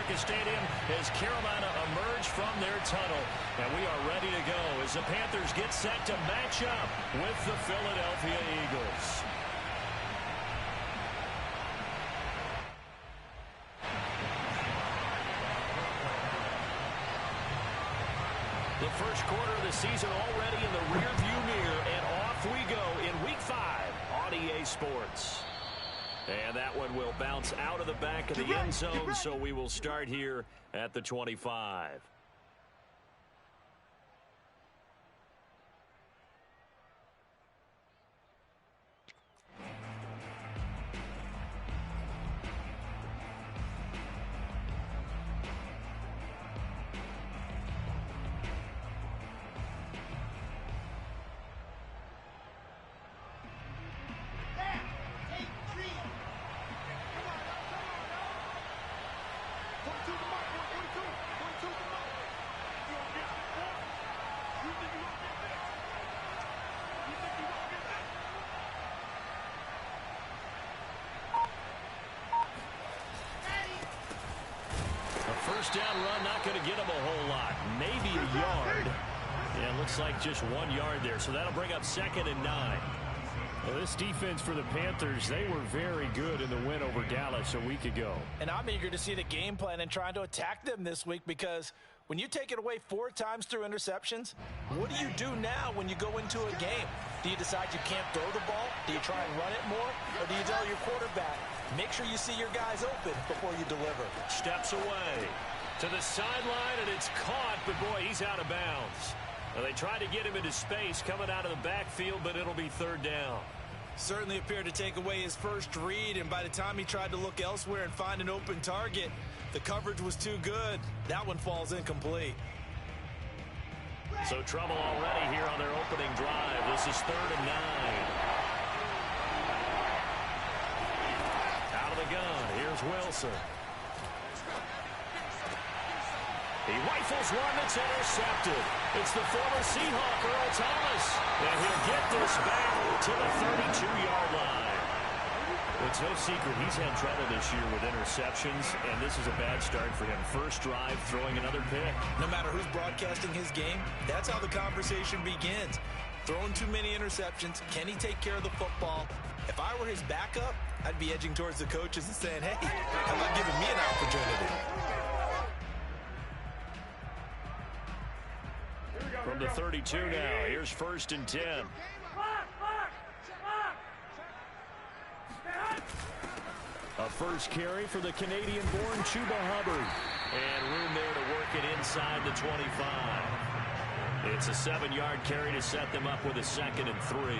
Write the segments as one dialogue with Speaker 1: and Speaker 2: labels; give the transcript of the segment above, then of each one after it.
Speaker 1: America Stadium as Carolina emerge from their tunnel. And we are ready to go as the Panthers get set to match up with the Philadelphia Eagles. The first quarter of the season already in the rearview mirror, and off we go in Week 5 on EA Sports. And that one will bounce out of the back of the end zone, so we will start here at the 25. First down run, not going to get him a whole lot. Maybe a yard. Yeah, it looks like just 1 yard there. So that'll bring up 2nd and 9.
Speaker 2: Well, this defense for the Panthers, they were very good in the win over Dallas a week ago.
Speaker 3: And I'm eager to see the game plan and trying to attack them this week, because when you take it away 4 times through interceptions, what do you do now when you go into a game? Do you decide you can't throw the ball? Do you try and run it more? Or do you tell your quarterback, make sure you see your guys open before you deliver?
Speaker 1: Steps away to the sideline, and it's caught, but boy, he's out of bounds. Well, they tried to get him into space coming out of the backfield, but it'll be 3rd down.
Speaker 3: Certainly appeared to take away his first read, and by the time he tried to look elsewhere and find an open target, the coverage was too good. That one falls incomplete.
Speaker 1: So trouble already here on their opening drive. This is 3rd and 9. Out of the gun, here's Wilson. He rifles one that's intercepted. It's the former Seahawk, Earl Thomas. And he'll get this back to the 32-yard line. It's no secret he's had trouble this year with interceptions, and this is a bad start for him. First drive, throwing another pick.
Speaker 3: No matter who's broadcasting his game, that's how the conversation begins. Throwing too many interceptions, can he take care of the football? If I were his backup, I'd be edging towards the coaches and saying, hey, how about giving me an opportunity?
Speaker 1: From the 32 now, here's 1st and 10. A first carry for the Canadian-born Chuba Hubbard. And room there to work it inside the 25. It's a 7-yard carry to set them up with a 2nd and 3.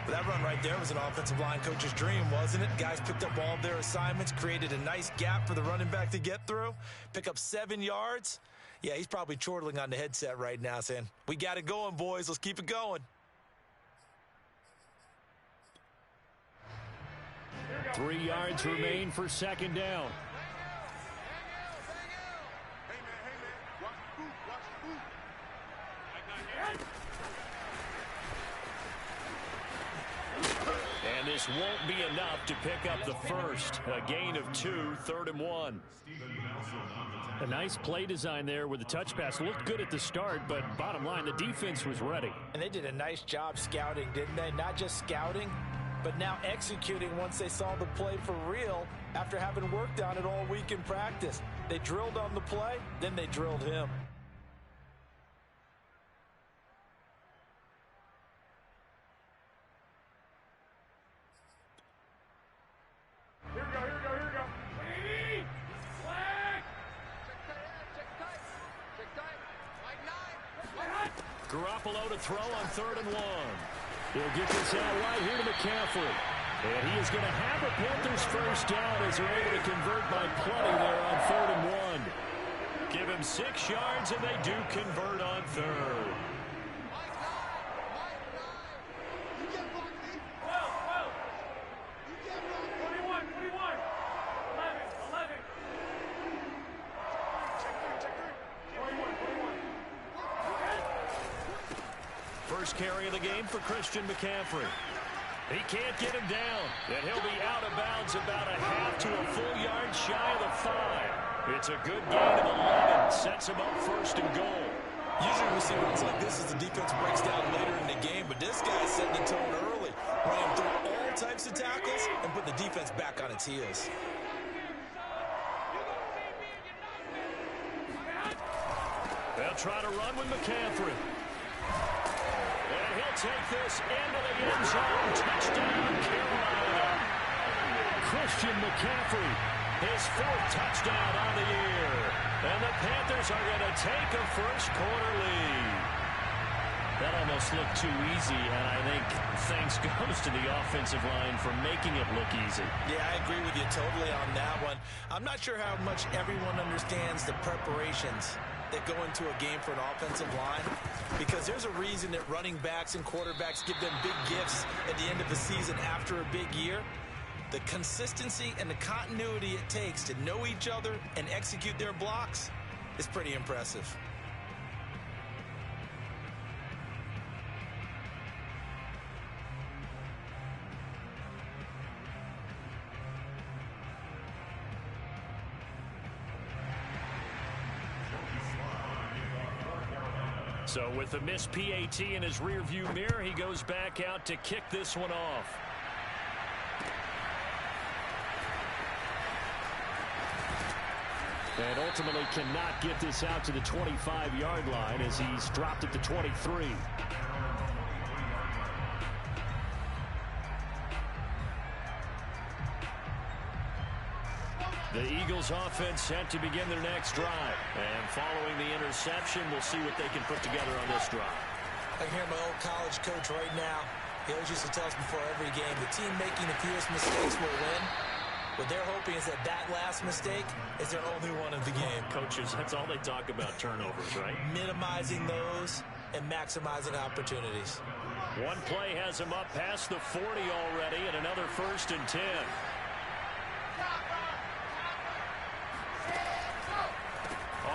Speaker 3: But that run right there was an offensive line coach's dream, wasn't it? Guys picked up all of their assignments, created a nice gap for the running back to get through, pick up 7 yards. Yeah, he's probably chortling on the headset right now saying, we got it going, boys. Let's keep it going.
Speaker 1: 3 yards remain for 2nd down. And this won't be enough to pick up the first. A gain of 2, 3rd and 1.
Speaker 2: A nice play design there with the touch pass. Looked good at the start, but bottom line, the defense was ready.
Speaker 3: And they did a nice job scouting, didn't they? Not just scouting, but now executing once they saw the play for real after having worked on it all week in practice. They drilled on the play, then they drilled him.
Speaker 4: Here we go.
Speaker 1: Garoppolo to throw on 3rd and 1. He'll get this out right here to McCaffrey. And he is going to have a Panthers first down as they're able to convert by plenty there on 3rd and 1. Give him 6 yards, and they do convert on 3rd. First carry of the game for Christian McCaffrey. He can't get him down, and he'll be out of bounds about a half to a full yard shy of the 5.
Speaker 2: It's a good gain of 11. Sets him up first and goal.
Speaker 3: Usually we see runs like this as the defense breaks down later in the game, but this guy's setting the tone early, running through all types of tackles and putting the defense back on its heels.
Speaker 2: They'll try to run with McCaffrey. And he'll take this into the end zone. Touchdown, Carolina. Christian McCaffrey, his 4th touchdown on the year. And the Panthers are going to take a first-quarter lead. That almost looked too easy, and I think thanks goes to the offensive line for making it look easy. Yeah, I agree with you totally on that one. I'm not sure how much everyone understands the preparations that go into a game for an offensive line, because there's a reason that running backs and quarterbacks give them big gifts at the end of the season after a big year. The consistency and the continuity it takes to know each other and execute their blocks is pretty impressive. So with the missed PAT in his rearview mirror, he goes back out to kick this one off. And ultimately cannot get this out to the 25-yard line as he's dropped at the 23. The Eagles offense set to begin their next drive. And following the interception, we'll see what they can put together on this drive.
Speaker 3: I hear my old college coach right now. He always used to tell us before every game, the team making the fewest mistakes will win. What they're hoping is that that last mistake is their only one of the game.
Speaker 2: Coaches, that's all they talk about, turnovers, right?
Speaker 3: Minimizing those and maximizing opportunities.
Speaker 2: One play has him up past the 40 already, and another 1st and 10.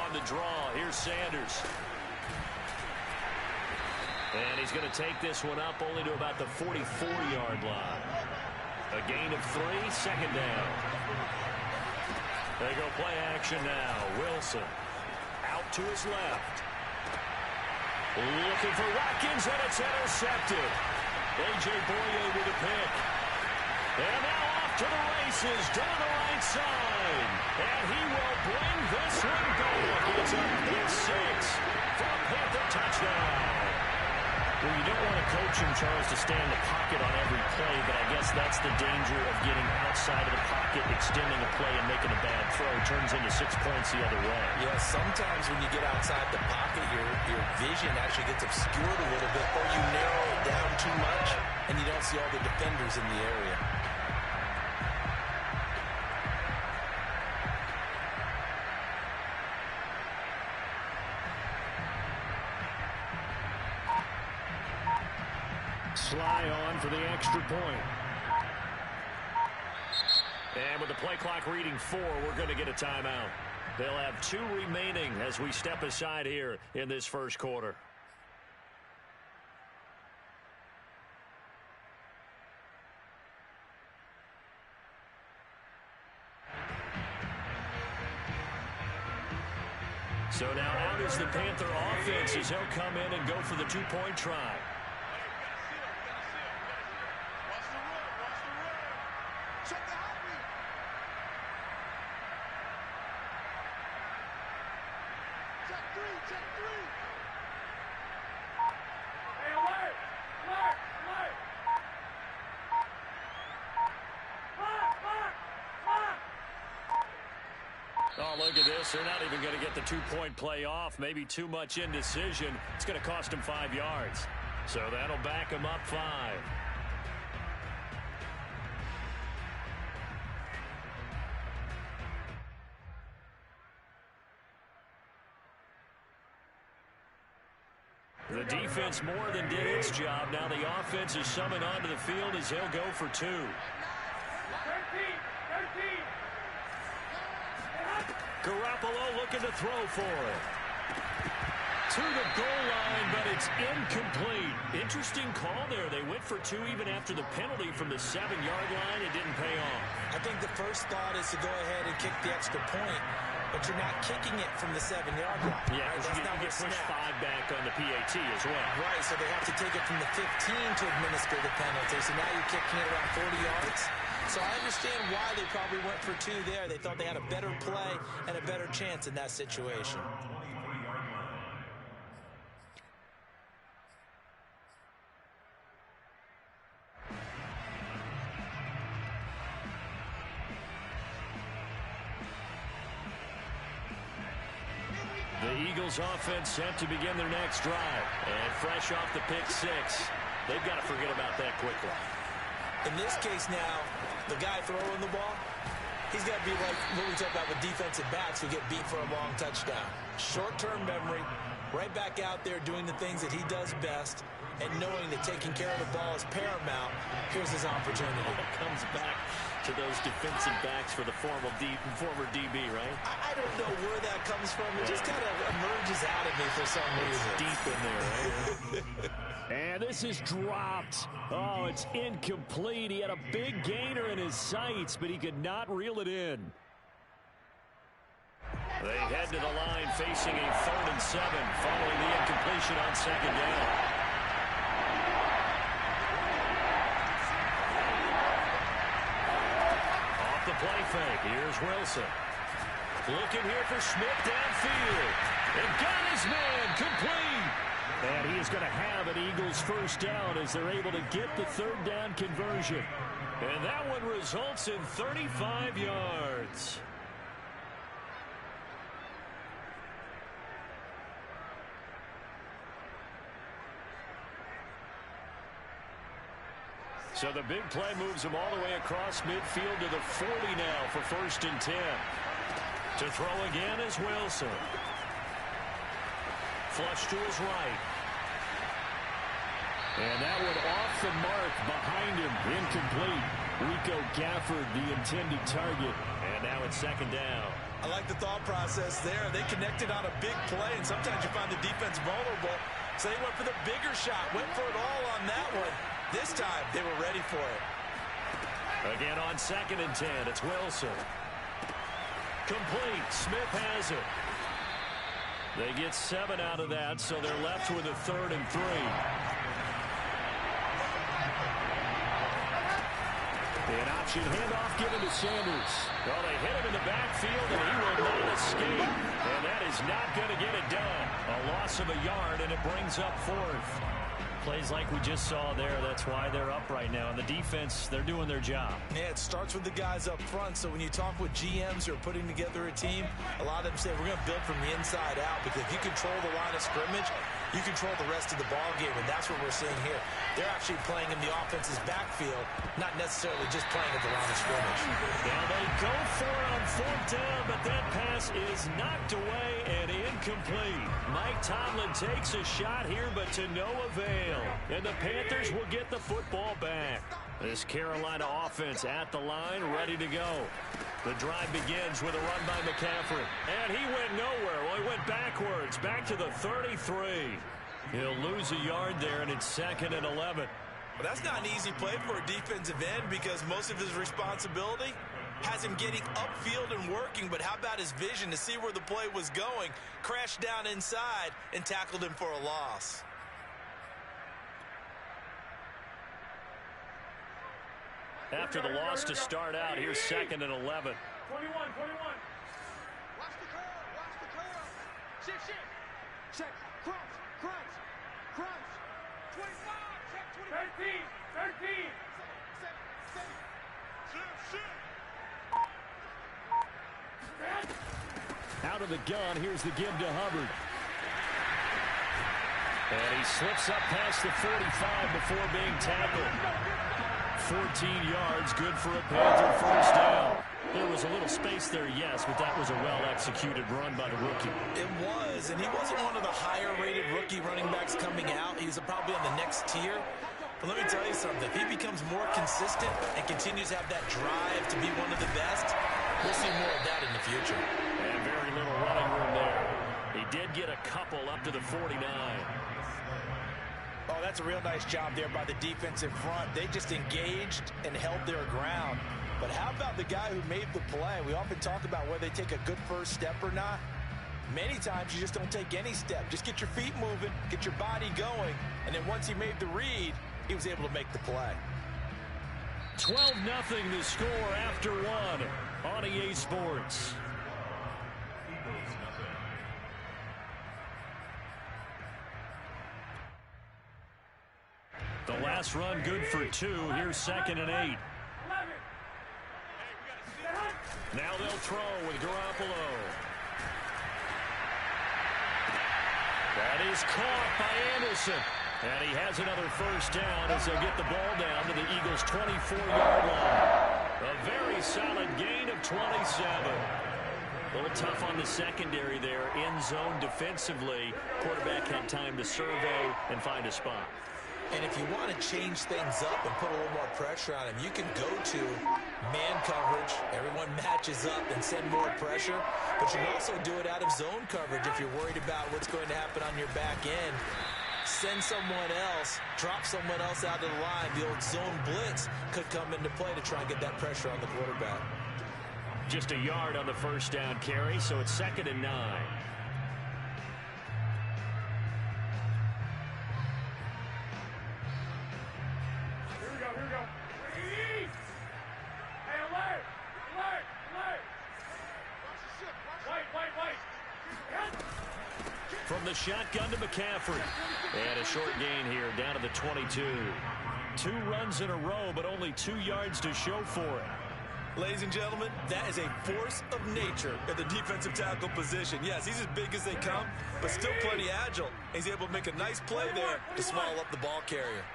Speaker 2: On the draw, here's Sanders. And he's going to take this one up only to about the 44-yard line. A gain of 3, 2nd down. They go play action now. Wilson out to his left. Looking for Watkins, and it's intercepted. A.J. Boye with a pick. And now off to the races down the right side. And he will bring this one back. It's a pick 6 for a Panther touchdown. Well, you don't want a coach in Charles to stay in the pocket on every play, but I guess that's the danger of getting outside of the pocket, extending a play, and making a bad throw. Turns into 6 points the other way.
Speaker 3: Yeah, sometimes when you get outside the pocket, your vision actually gets obscured a little bit, or you narrow it down too much, and you don't see all the defenders in the area.
Speaker 2: Sly on for the extra point. And with the play clock reading 4, we're going to get a timeout. They'll have 2 remaining as we step aside here in this first quarter. So now out is the Panther offense as he'll come in and go for the 2-point try. Oh, look at this. They're not even going to get the 2-point play off. Maybe too much indecision. It's going to cost him 5 yards. So that'll back him up 5. The defense more than did its job. Now the offense is summoned onto the field as he'll go for 2. 13. Garoppolo looking to throw for it.
Speaker 1: to the goal line, but it's incomplete. Interesting call there. They went for two even after the penalty from the 7-yard line. It didn't pay off.
Speaker 3: I think the first thought is to go ahead and kick the extra point, but you're not kicking it from the 7-yard line.
Speaker 1: Yeah,
Speaker 3: right? That's not
Speaker 1: you get pushed 5 back on the PAT as well.
Speaker 3: Right, so they have to take it from the 15 to administer the penalty. So now you're kicking it around 40 yards. So I understand why they probably went for two there. They thought they had a better play and a better chance in that situation.
Speaker 1: The Eagles offense set to begin their next drive. And fresh off the pick six, they've got to forget about that quickly.
Speaker 3: In this case now, the guy throwing the ball, he's got to be like what we talk about with defensive backs who get beat for a long touchdown. Short-term memory, right back out there doing the things that he does best, and knowing that taking care of the ball is paramount. Here's his opportunity.
Speaker 1: It comes back to those defensive backs for the former DB, right?
Speaker 3: I don't know where that comes from. It just kind of emerges out of me for some reason.
Speaker 1: It's deep in there, right? And this is dropped. Oh, it's incomplete. He had a big gainer in his sights, but he could not reel it in. They head to the line facing a 3rd and 7 following the incompletion on 2nd down. Off the play fake. Here's Wilson. Looking here for Smith downfield. And got his man complete. And he is going to have an Eagles first down as they're able to get the 3rd down conversion. And that one results in 35 yards. So the big play moves him all the way across midfield to the 40 now for 1st and 10. To throw again is Wilson. Flush to his right. And that one off the mark behind him. Incomplete. Rico Gafford, the intended target. And now it's 2nd down.
Speaker 3: I like the thought process there. They connected on a big play, and sometimes you find the defense vulnerable. So they went for the bigger shot, went for it all on that one. This time, they were ready for it.
Speaker 1: Again on 2nd and 10, it's Wilson. Complete. Smith has it. They get 7 out of that, so they're left with a 3rd and 3. An option handoff given to Sanders. Well, they hit him in the backfield, and he will not escape. And that is not going to get it done. A loss of a yard, and it brings up 4th. Plays like we just saw there. That's why they're up right now. And the defense, they're doing their job.
Speaker 3: Yeah, it starts with the guys up front. So when you talk with GMs who are putting together a team, a lot of them say we're going to build from the inside out, because if you control the line of scrimmage, you control the rest of the ball game, and that's what we're seeing here. They're actually playing in the offense's backfield, not necessarily just playing at the line of scrimmage.
Speaker 1: Now they go for it on 4th down, but that pass is knocked away and incomplete. Mike Tomlin takes a shot here, but to no avail. And the Panthers will get the football back. This Carolina offense at the line, ready to go. The drive begins with a run by McCaffrey. And he went nowhere. Well, he went backwards, back to the 33. He'll lose a yard there, and it's 2nd and 11.
Speaker 3: Well, that's not an easy play for a defensive end, because most of his responsibility has him getting upfield and working, but how about his vision to see where the play was going, crashed down inside, and tackled him for a loss.
Speaker 1: After the loss to start out, here's 2nd and 11.
Speaker 4: 21. Watch the curve. Shift. Check. Crunch. 25. Check. 13.
Speaker 1: Out of the gun, here's the give to Hubbard. And he slips up past the 45 before being tackled. 14 yards, good for a Panther first down. There was a little space there, yes, but that was a well-executed run by the rookie.
Speaker 3: It was, and he wasn't one of the higher-rated rookie running backs coming out. He's probably on the next tier. But let me tell you something. If he becomes more consistent and continues to have that drive to be one of the best, we'll see more of that in the future.
Speaker 1: And very little running room there. He did get a couple up to the 49.
Speaker 3: Oh, that's a real nice job there by the defensive front. They just engaged and held their ground. But how about the guy who made the play? We often talk about whether they take a good first step or not. Many times you just don't take any step. Just get your feet moving, get your body going, and then once he made the read, he was able to make the play.
Speaker 1: 12-0 the score after one on EA Sports. The last run good for 2. Here's 2nd and 8. Now they'll throw with Garoppolo. That is caught by Anderson. And he has another first down as they'll get the ball down to the Eagles' 24-yard line. A very solid gain of 27. A little tough on the secondary there. In zone defensively. Quarterback had time to survey and find a spot.
Speaker 3: And if you want to change things up and put a little more pressure on him, you can go to man coverage. Everyone matches up and send more pressure. But you can also do it out of zone coverage if you're worried about what's going to happen on your back end. Send someone else, drop someone else out of the line. The old zone blitz could come into play to try and get that pressure on the quarterback.
Speaker 1: Just a yard on the first down carry, so it's 2nd and 9. From the shotgun to McCaffrey. And a short gain here down to the 22. 2 runs in a row, but only 2 yards to show for it.
Speaker 3: Ladies and gentlemen, that is a force of nature at the defensive tackle position. Yes, he's as big as they come, but still plenty agile. He's able to make a nice play there to swallow up the ball carrier.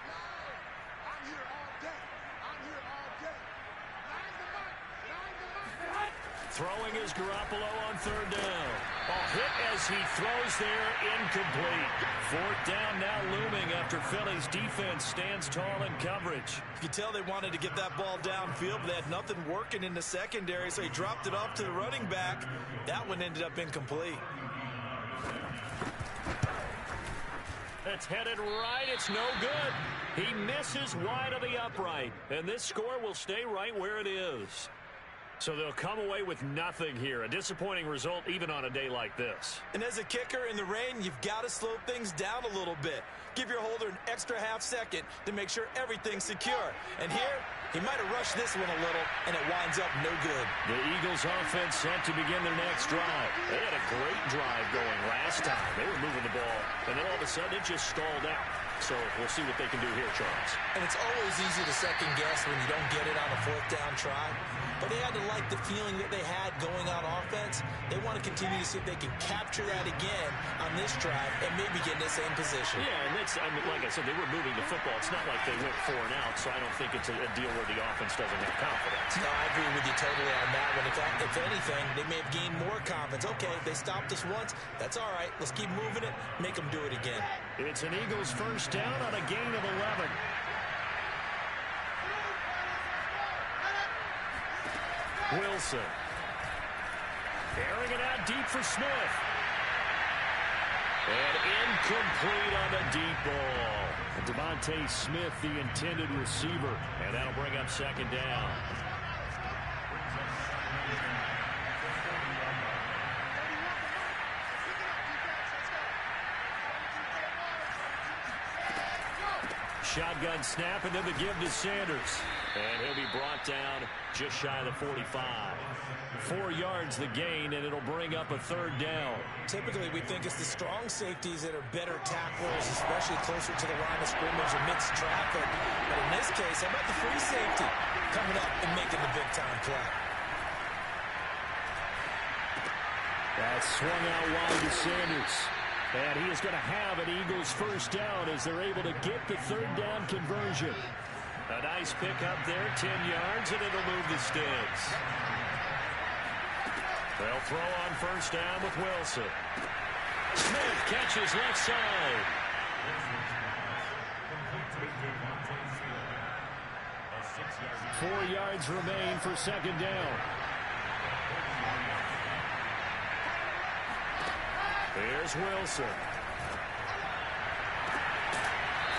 Speaker 1: Throwing is Garoppolo on 3rd down. A hit as he throws there, incomplete. 4th down now looming after Philly's defense stands tall in coverage.
Speaker 3: You can tell they wanted to get that ball downfield, but they had nothing working in the secondary, so he dropped it off to the running back. That one ended up incomplete.
Speaker 1: It's headed right. It's no good. He misses wide of the upright, and this score will stay right where it is. So they'll come away with nothing here. A disappointing result even on a day like this.
Speaker 3: And as a kicker in the rain, you've got to slow things down a little bit. Give your holder an extra half second to make sure everything's secure. And here, he might have rushed this one a little, and it winds up no good.
Speaker 1: The Eagles offense set to begin their next drive. They had a great drive going last time. They were moving the ball, and then all of a sudden it just stalled out. So we'll see what they can do here, Charles.
Speaker 3: And it's always easy to second guess when you don't get it on a 4th down try. But they had to like the feeling that they had going on offense. They want to continue to see if they can capture that again on this drive and maybe get in the same position.
Speaker 1: Yeah, and like I said, they were moving the football. It's not like they went 4 and out, so I don't think it's a deal where the offense doesn't have confidence.
Speaker 3: No, I agree with you totally on that one. If anything, they may have gained more confidence. Okay, they stopped us once. That's all right. Let's keep moving it. Make them do it again.
Speaker 1: It's an Eagles first down on a gain of 11. Wilson. Airing it out deep for Smith. And incomplete on the deep ball. Devontae Smith, the intended receiver. And that'll bring up 2nd down. Shotgun snap, and then the give to Sanders. And he'll be brought down just shy of the 45. 4 yards the gain, and it'll bring up a 3rd down.
Speaker 3: Typically, we think it's the strong safeties that are better tacklers, especially closer to the line of scrimmage amidst traffic. But in this case, how about the free safety coming up and making the big-time play?
Speaker 1: That swung out wide to Sanders. And he is going to have an Eagles first down as they're able to get the 3rd down conversion. A nice pickup there, 10 yards, and it'll move the sticks. They'll throw on first down with Wilson. Smith catches left side. Four yards remain for 2nd down. Here's Wilson.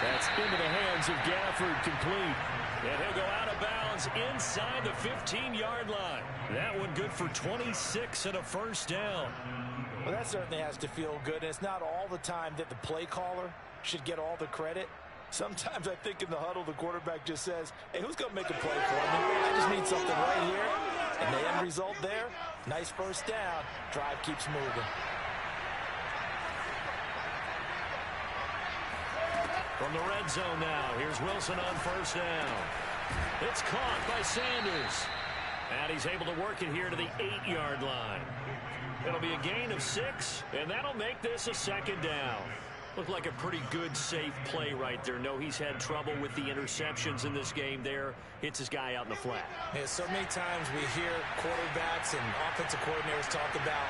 Speaker 1: That's into the hands of Gafford, complete. And he'll go out of bounds inside the 15-yard line. That one good for 26 and a first down.
Speaker 3: Well, that certainly has to feel good. And it's not all the time that the play caller should get all the credit. Sometimes I think in the huddle, the quarterback just says, hey, who's going to make a play for me? I just need something right here. And the end result there, nice first down. Drive keeps moving.
Speaker 1: From the red zone now, here's Wilson on first down. It's caught by Sanders. And he's able to work it here to the 8-yard line. It'll be a gain of 6, and that'll make this a second down. Looked like a pretty good, safe play right there. No, he's had trouble with the interceptions in this game there. Hits his guy out in the flat.
Speaker 3: Yeah, so many times we hear quarterbacks and offensive coordinators talk about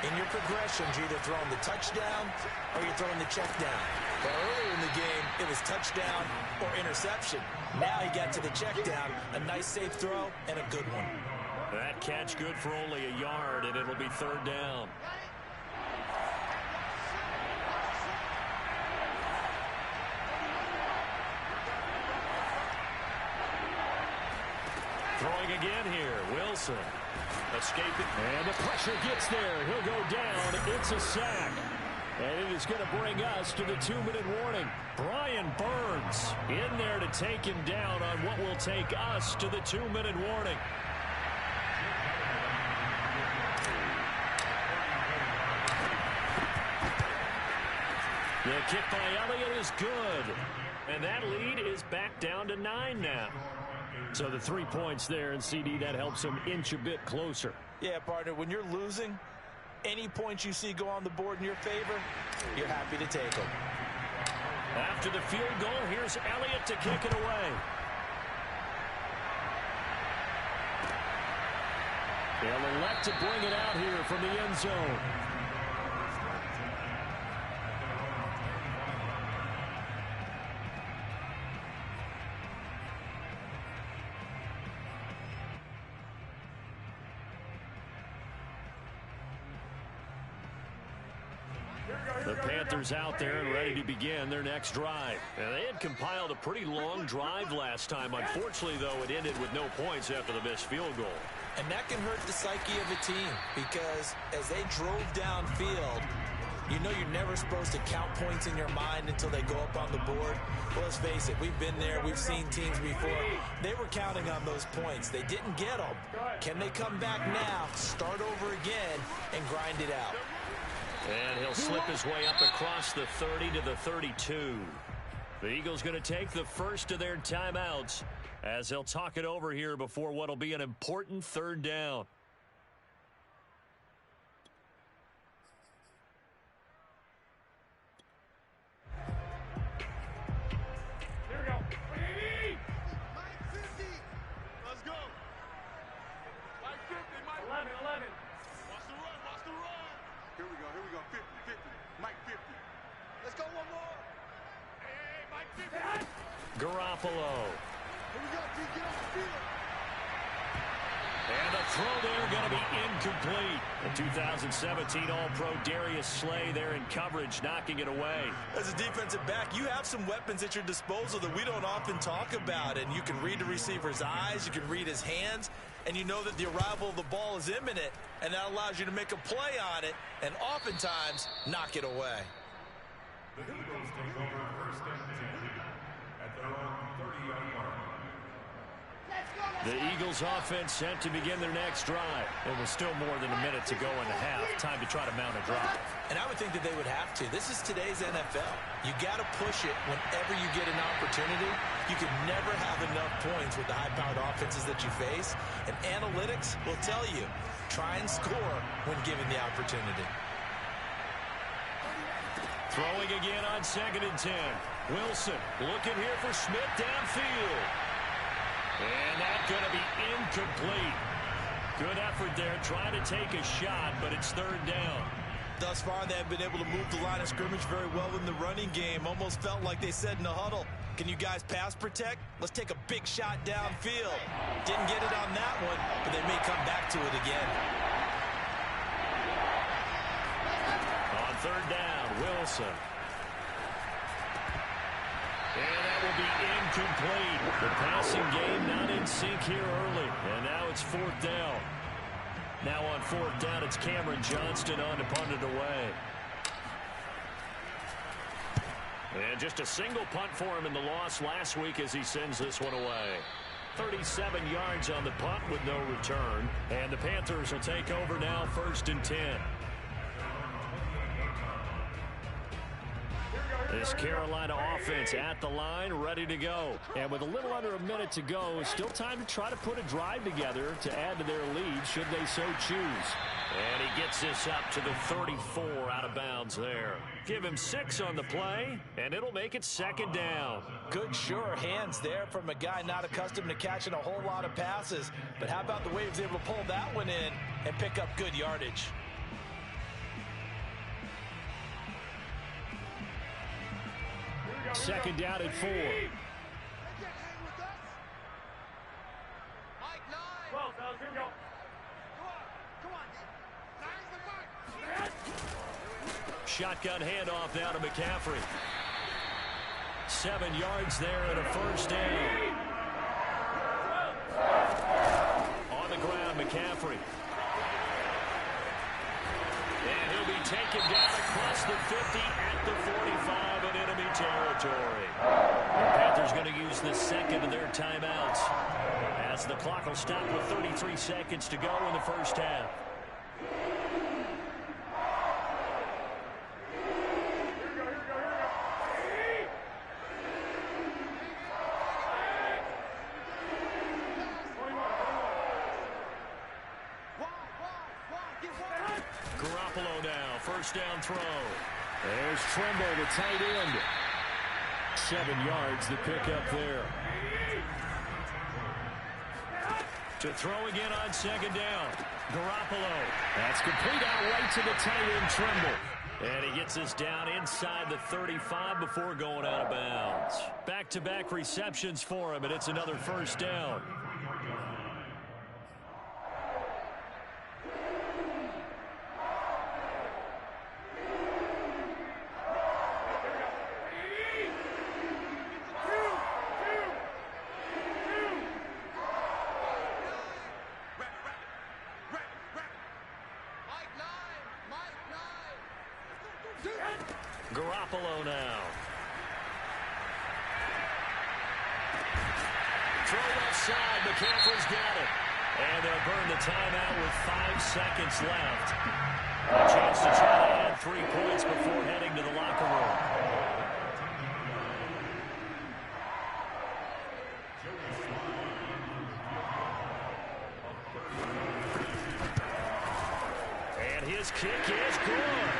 Speaker 3: in your progressions, you're either throwing the touchdown or you're throwing the check down. But earlier in the game, it was touchdown or interception. Now he got to the check down, a nice safe throw and a good one.
Speaker 1: That catch good for only a yard, and it'll be third down. Throwing again here, Wilson. Escaping, and the pressure gets there. He'll go down. It's a sack. And it is going to bring us to the 2-minute warning. Brian Burns in there to take him down on what will take us to the 2-minute warning. The kick by Elliott is good. And that lead is back down to 9 now. So the 3 points there, and CD, that helps him inch a bit closer.
Speaker 3: Yeah, partner, when you're losing, any points you see go on the board in your favor, you're happy to take them.
Speaker 1: After the field goal, here's Elliott to kick it away. They'll elect to bring it out here from the end zone. The Panthers out there and ready to begin their next drive. And they had compiled a pretty long drive last time. Unfortunately, though, it ended with no points after the missed field goal.
Speaker 3: And that can hurt the psyche of a team because as they drove downfield, you know you're never supposed to count points in your mind until they go up on the board. Well, let's face it, we've been there. We've seen teams before. They were counting on those points. They didn't get them. Can they come back now, start over again, and grind it out?
Speaker 1: And he'll slip his way up across the 30 to the 32. The Eagles going to take the first of their timeouts as they'll talk it over here before what will be an important third down.
Speaker 4: Here we go. Mike 50. Let's go. Mike 50, Mike 11. Watch the run, watch the run. Here we go, 50, Mike 50. Let's go one more. Hey, Mike 50.
Speaker 1: Garoppolo.
Speaker 4: Here we go, T, get on the field.
Speaker 1: And the throw there going to be incomplete. The 2017 All-Pro Darius Slay there in coverage, knocking it away.
Speaker 3: As a defensive back, you have some weapons at your disposal that we don't often talk about. And you can read the receiver's eyes, you can read his hands, and you know that the arrival of the ball is imminent, and that allows you to make a play on it and oftentimes knock it away.
Speaker 2: The Eagles take over first and 10 at their own 30-yard line.
Speaker 1: The Eagles offense set to begin their next drive. It was still more than a minute to go in the half. Time to try to mount a drive.
Speaker 3: And I would think that they would have to. This is today's NFL. You got to push it whenever you get an opportunity. You can never have enough points with the high-powered offenses that you face. And analytics will tell you, try and score when given the opportunity.
Speaker 1: Throwing again on 2nd and 10. Wilson looking here for Smith downfield. And that's going to be incomplete. Good effort there, trying to take a shot, but it's third down.
Speaker 3: Thus far, they have been able to move the line of scrimmage very well in the running game. Almost felt like they said in the huddle, can you guys pass protect? Let's take a big shot downfield. Didn't get it on that one, but they may come back to it again.
Speaker 1: On third down. Wilson. And that will be incomplete. The passing game not in sync here early. And now it's fourth down. Now on fourth down, it's Cameron Johnston on to punt it away. And just a single punt for him in the loss last week as he sends this one away. 37 yards on the punt with no return. And the Panthers will take over now, 1st and 10. This Carolina offense at the line, ready to go. And with a little under a minute to go, still time to try to put a drive together to add to their lead should they so choose. And he gets this up to the 34 out of bounds there. Give him 6 on the play, and it'll make it 2nd down.
Speaker 3: Good sure hands there from a guy not accustomed to catching a whole lot of passes. But how about the way he was able to pull that one in and pick up good yardage?
Speaker 1: Second down at 4. Shotgun handoff now to McCaffrey. 7 yards there and a 1st down. On the ground, McCaffrey. And he'll be taken down across the 50 at the 45 in enemy territory. The Panthers going to use the second of their timeouts as the clock will stop with 33 seconds to go in the first half. Garoppolo now, first down throw. There's Tremble, the tight end. 7 yards the pick up there. To throw again on second down. Garoppolo. That's complete out right to the tight end, Tremble. And he gets this down inside the 35 before going out of bounds. Back-to-back receptions for him, and it's another first down. Garoppolo now. Throw left side. McCaffrey's got it. And they'll burn the timeout with 5 seconds left. A chance to try to add 3 points before heading to the locker room. And his kick is good.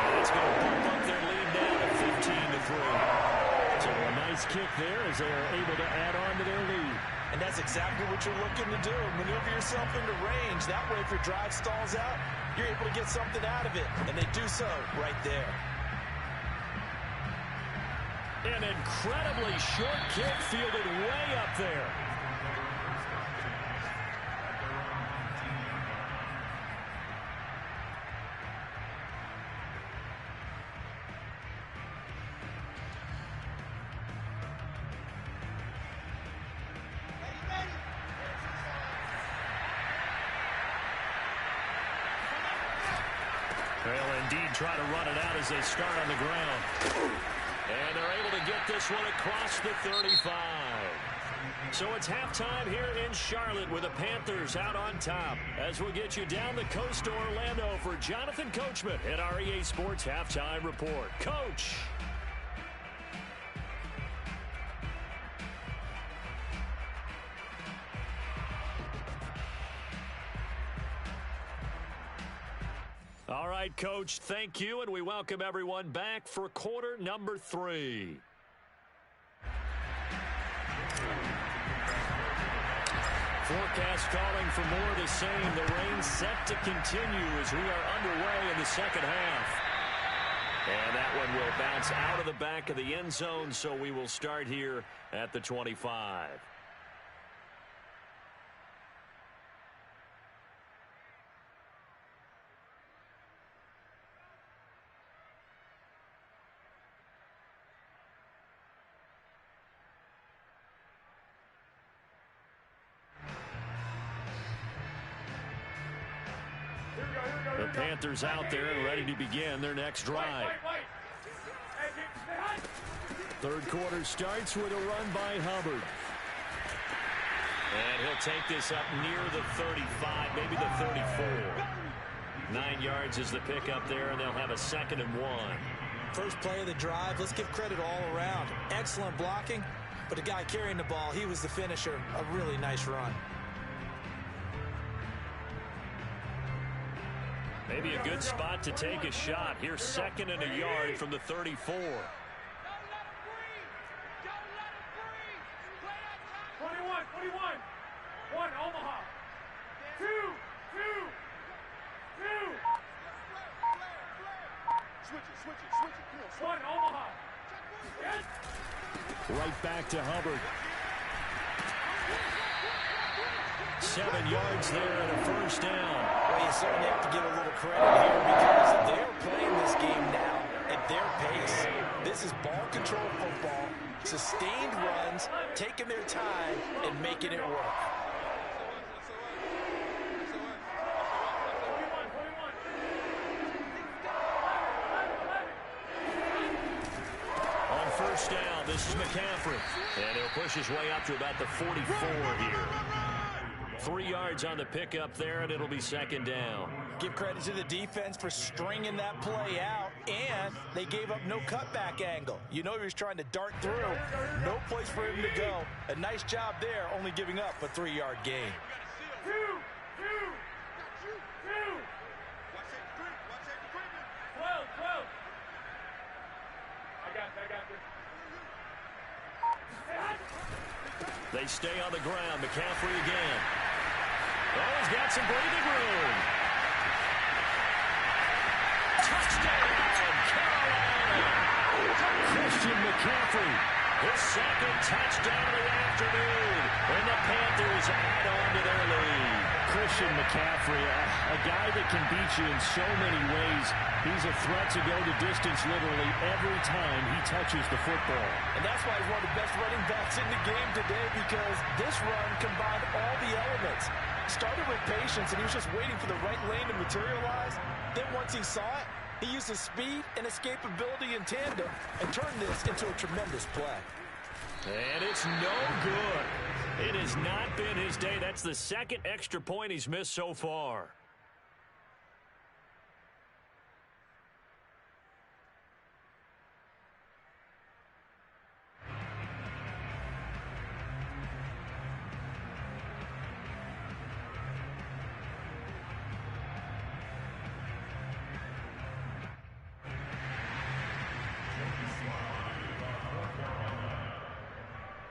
Speaker 1: And it's going to bump up their lead now to 15-3. So a nice kick there as they are able to add on to their lead.
Speaker 3: And that's exactly what you're looking to do. Maneuver yourself into range. That way, if your drive stalls out, you're able to get something out of it. And they do so right there.
Speaker 1: An incredibly short kick fielded way up there. They'll indeed try to run it out as they start on the ground. And they're able to get this one across the 35. So it's halftime here in Charlotte with the Panthers out on top. As we'll get you down the coast to Orlando for Jonathan Coachman at our EA Sports Halftime Report. Coach! All right, Coach, thank you, and we welcome everyone back for quarter number 3. Forecast calling for more of the same. The rain set to continue as we are underway in the second half. And that one will bounce out of the back of the end zone, so we will start here at the 25. Panthers out there and ready to begin their next drive. Third quarter starts with a run by Hubbard. And he'll take this up near the 35, maybe the 34. 9 yards is the pickup there, and they'll have a 2nd and 1.
Speaker 3: First play of the drive, let's give credit all around. Excellent blocking, but the guy carrying the ball, he was the finisher. A really nice run.
Speaker 1: Maybe a good spot to take a shot. Here's 2nd and a yard from the 34.
Speaker 4: 21. 1, Omaha. 2. Switch it. Come on, 1, Omaha. Yes.
Speaker 1: Right back to Hubbard. 7 yards there and a first down.
Speaker 3: Well, you certainly have to give a little credit here because they're playing this game now at their pace. This is ball control football, sustained runs, taking their time, and making it work.
Speaker 1: On first down, this is McCaffrey. And he'll push his way up to about the 44 here. 3 yards on the pickup there, and it'll be 2nd down.
Speaker 3: Give credit to the defense for stringing that play out, and they gave up no cutback angle. You know he was trying to dart through. No place for him to go. A nice job there, only giving up a 3-yard gain.
Speaker 4: Two. Watch 12. I got this.
Speaker 1: They stay on the ground. McCaffrey again. Oh, he's got some breathing room. Touchdown, Carolina! Christian McCaffrey, his 2nd touchdown of the afternoon. And the Panthers add on to their lead.
Speaker 2: Christian McCaffrey, a guy that can beat you in so many ways. He's a threat to go the distance literally every time he touches the football.
Speaker 3: And that's why he's one of the best running backs in the game today, because this run combined all the elements. Started with patience, and he was just waiting for the right lane to materialize. Then once he saw it, he used his speed and escapability in tandem and turned this into a tremendous play.
Speaker 1: And it's no good. It has not been his day. That's the 2nd extra point he's missed so far.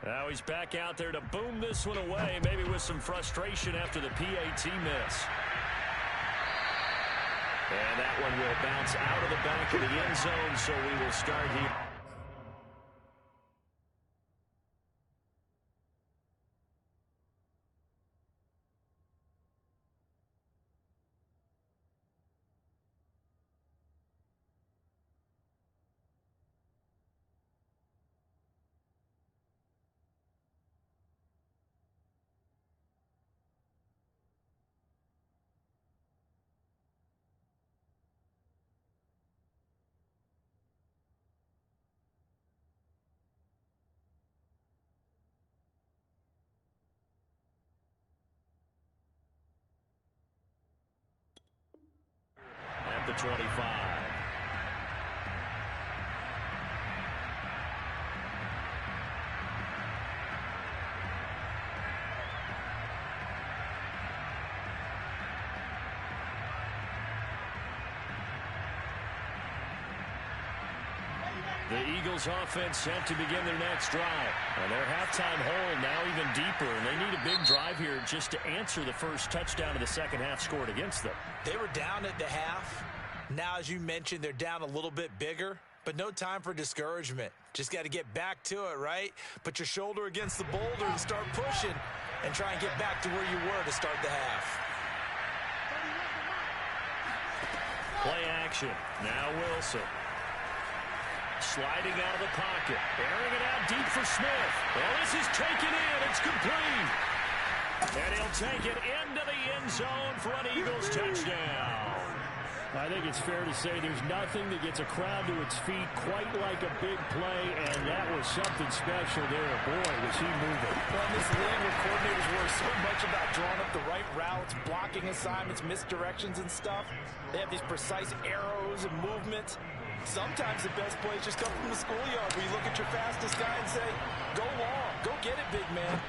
Speaker 1: Now he's back out there to boom this one away, maybe with some frustration after the PAT miss. And that one will bounce out of the back of the end zone, so we will start here. The 25. The Eagles offense set to begin their next drive. And their halftime hole now even deeper, and they need a big drive here just to answer the first touchdown of the second half scored against them.
Speaker 3: They were down at the half. Now, as you mentioned, they're down a little bit bigger, but no time for discouragement. Just got to get back to it, right? Put your shoulder against the boulder and start pushing and try and get back to where you were to start the half.
Speaker 1: Play action. Now Wilson. Sliding out of the pocket. Airing it out deep for Smith. Well, this is taken in. It's complete. And he'll take it into the end zone for an Eagles touchdown.
Speaker 2: I think it's fair to say there's nothing that gets a crowd to its feet quite like a big play, and that was something special there. Boy, was he moving.
Speaker 3: Well, in this league where coordinators worry so much about drawing up the right routes, blocking assignments, misdirections and stuff, they have these precise arrows and movements. Sometimes the best plays just come from the schoolyard where you look at your fastest guy and say, go long, go get it, big man.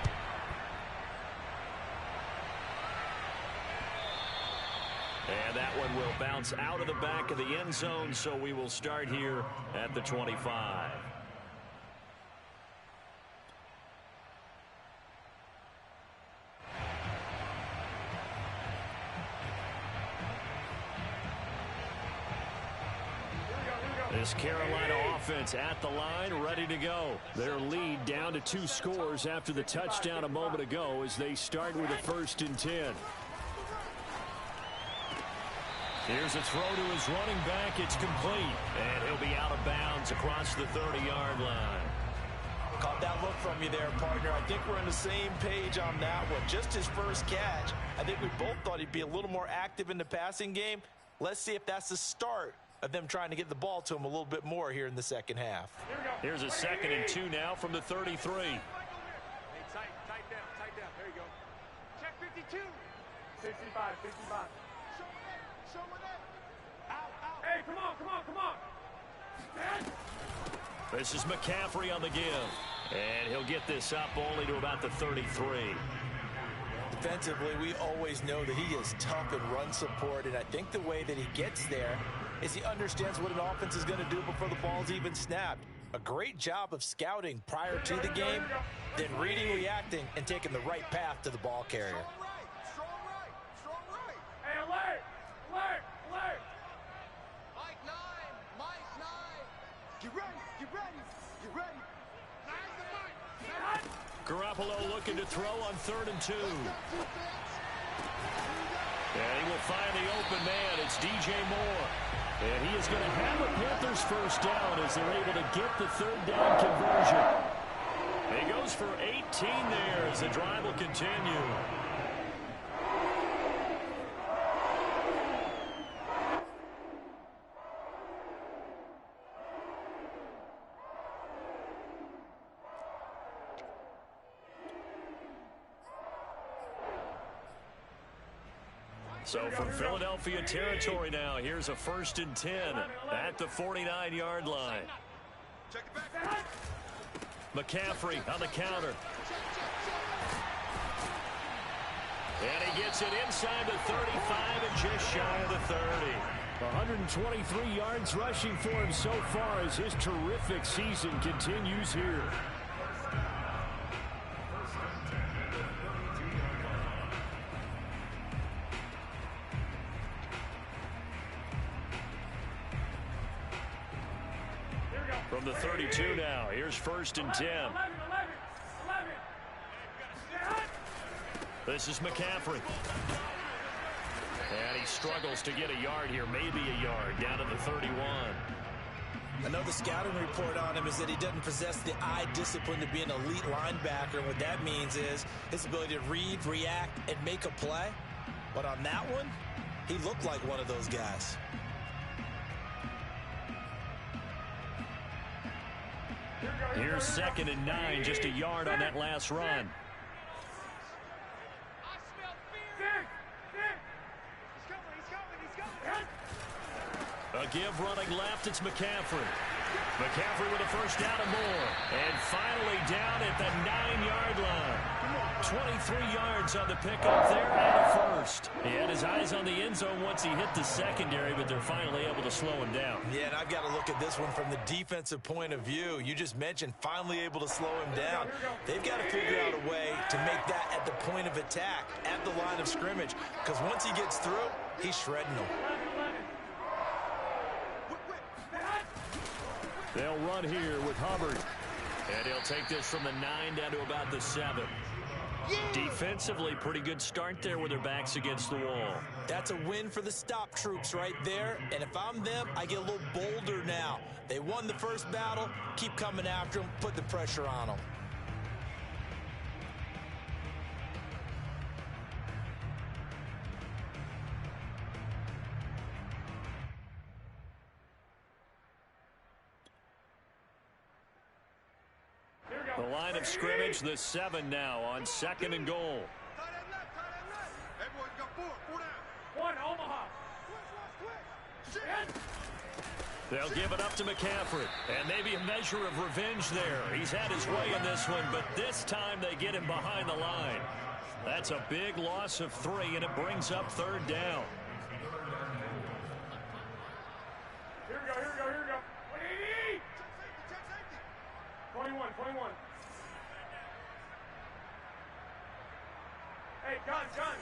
Speaker 1: And that one will bounce out of the back of the end zone, so we will start here at the 25. This Carolina offense at the line, ready to go. Their lead down to 2 scores after the touchdown a moment ago as they start with a 1st and 10. Here's a throw to his running back. It's complete. And he'll be out of bounds across the 30-yard line.
Speaker 3: Caught that look from you there, partner. I think we're on the same page on that one. Just his first catch. I think we both thought he'd be a little more active in the passing game. Let's see if that's the start of them trying to get the ball to him a little bit more here in the second half.
Speaker 1: Here's a 2nd and 2 now from the 33.
Speaker 4: Hey, tight down. There you go. Check 52. 65. Show it out. Hey, come on.
Speaker 1: This is McCaffrey on the give. And he'll get this up only to about the 33.
Speaker 3: Defensively, we always know that he is tough in run support, and I think the way that he gets there is he understands what an offense is going to do before the ball's even snapped. A great job of scouting prior to the game, then reading, reacting, and taking the right path to the ball carrier.
Speaker 4: Strong right. Hey, alert. Mike 9. Get ready. Nice.
Speaker 1: Garoppolo looking to throw on 3rd and 2. And he will find the open man. It's DJ Moore. And he is going to have a Panthers 1st down as they're able to get the 3rd down conversion. He goes for 18 there as the drive will continue. So from Philadelphia territory now, here's a 1st and 10 at the 49-yard line.
Speaker 4: Check it back.
Speaker 1: McCaffrey on the counter. And he gets it inside the 35 and just shy of the 30. 123 yards rushing for him so far as his terrific season continues here. From the 32 now, here's 1st and 10. This is McCaffrey. And he struggles to get a yard here, maybe a yard, down to the 31.
Speaker 3: I know the scouting report on him is that he doesn't possess the eye discipline to be an elite linebacker. And what that means is his ability to read, react, and make a play. But on that one, he looked like one of those guys.
Speaker 1: Here's 2nd and 9, just a yard on that last run. A give running left, it's McCaffrey. McCaffrey with a 1st down and more. And finally down at the 9-yard line. 23 yards on the pickup there and a 1st. He had his eyes on the end zone once he hit the secondary, but they're finally able to slow him down.
Speaker 3: Yeah, and I've got to look at this one from the defensive point of view. You just mentioned finally able to slow him down. They've got to figure out a way to make that at the point of attack, at the line of scrimmage, because once he gets through, he's shredding them.
Speaker 1: They'll run here with Hubbard. And he'll take this from the 9 down to about the 7. Defensively, pretty good start there with their backs against the wall.
Speaker 3: That's a win for the stop troops right there. And if I'm them, I get a little bolder now. They won the first battle. Keep coming after them. Put the pressure on them.
Speaker 1: The line of scrimmage, the 7 now on 2nd and goal.
Speaker 4: One, Omaha.
Speaker 1: They'll give it up to McCaffrey. And maybe a measure of revenge there. He's had his way in this one, but this time they get him behind the line. That's a big loss of 3, and it brings up 3rd down.
Speaker 4: Here we go, here we go, here we go. 21, 21. Hey, gun, gun.